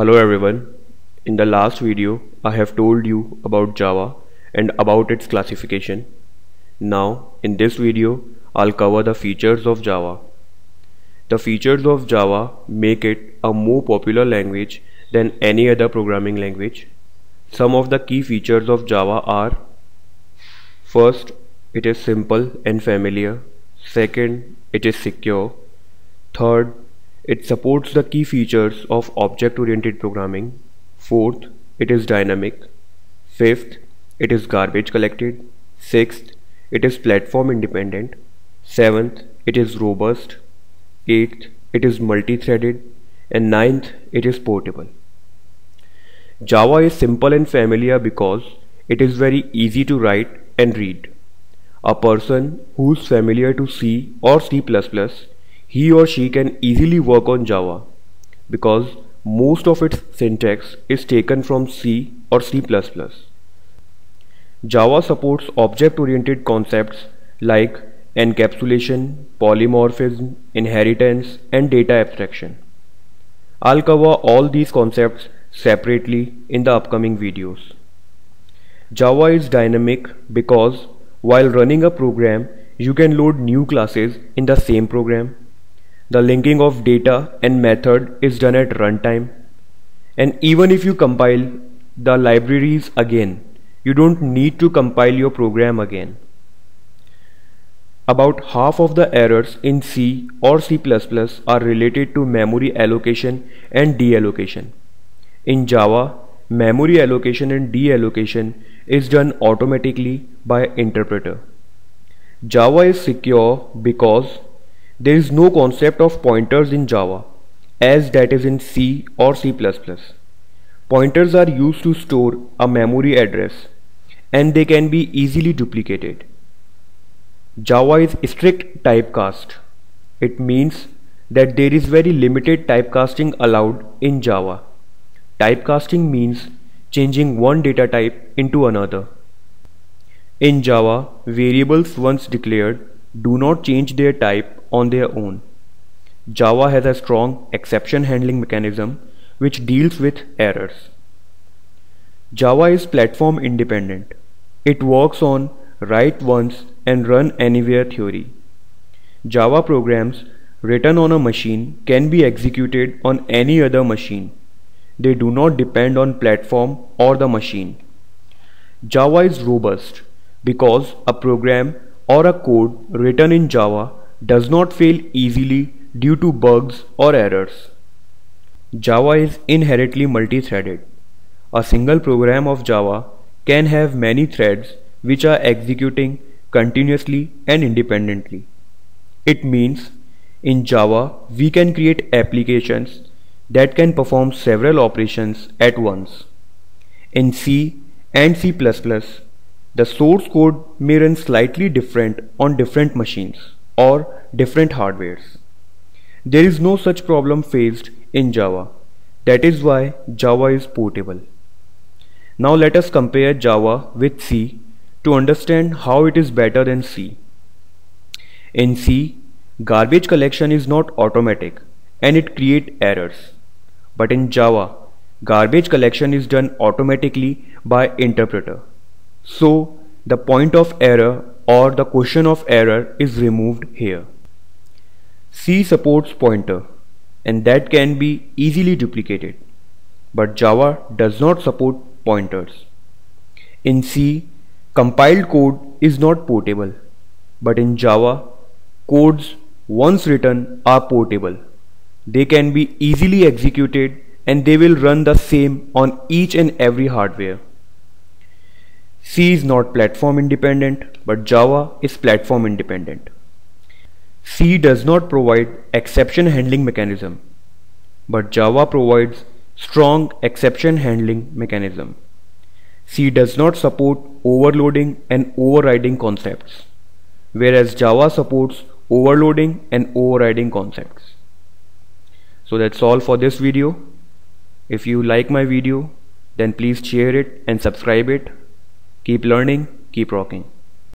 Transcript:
Hello everyone. In the last video, I have told you about Java and about its classification. Now, in this video, I'll cover the features of Java. The features of Java make it a more popular language than any other programming language. Some of the key features of Java are: first, it is simple and familiar. Second, it is secure. Third, it supports the key features of object-oriented programming. Fourth, it is dynamic. Fifth, it is garbage collected. Sixth, it is platform independent. Seventh, it is robust. Eighth, it is multi-threaded. And ninth, it is portable. Java is simple and familiar because it is very easy to write and read. A person who is familiar to C or C++, he or she can easily work on Java because most of its syntax is taken from C or C++. Java supports object-oriented concepts like encapsulation, polymorphism, inheritance, and data abstraction. I'll cover all these concepts separately in the upcoming videos. Java is dynamic because while running a program, you can load new classes in the same program. The linking of data and method is done at runtime. And even if you compile the libraries again, you don't need to compile your program again. About half of the errors in C or C++ are related to memory allocation and deallocation. In Java, memory allocation and deallocation is done automatically by interpreter. Java is secure because there is no concept of pointers in Java as that is in C or C++. Pointers are used to store a memory address and they can be easily duplicated. Java is strict typecast. It means that there is very limited typecasting allowed in Java. Typecasting means changing one data type into another. In Java, variables once declared do not change their type on their own. Java has a strong exception handling mechanism which deals with errors. Java is platform independent. It works on write once and run anywhere theory. Java programs written on a machine can be executed on any other machine. They do not depend on platform or the machine. Java is robust because a program or a code written in Java does not fail easily due to bugs or errors. Java is inherently multi-threaded. A single program of Java can have many threads which are executing continuously and independently. It means in Java we can create applications that can perform several operations at once. In C and C++, the source code may run slightly different on different machines or different hardwares. There is no such problem faced in Java. That is why Java is portable. Now let us compare Java with C to understand how it is better than C. In C, garbage collection is not automatic and it creates errors. But in Java, garbage collection is done automatically by interpreter. So the point of error or the question of error is removed here. C supports pointer and that can be easily duplicated. But Java does not support pointers. In C, compiled code is not portable. But in Java, codes once written are portable. They can be easily executed and they will run the same on each and every hardware. C is not platform independent, but Java is platform independent. C does not provide exception handling mechanism, but Java provides strong exception handling mechanism. C does not support overloading and overriding concepts, whereas Java supports overloading and overriding concepts. So that's all for this video. If you like my video, then please share it and subscribe it. Keep learning, keep rocking.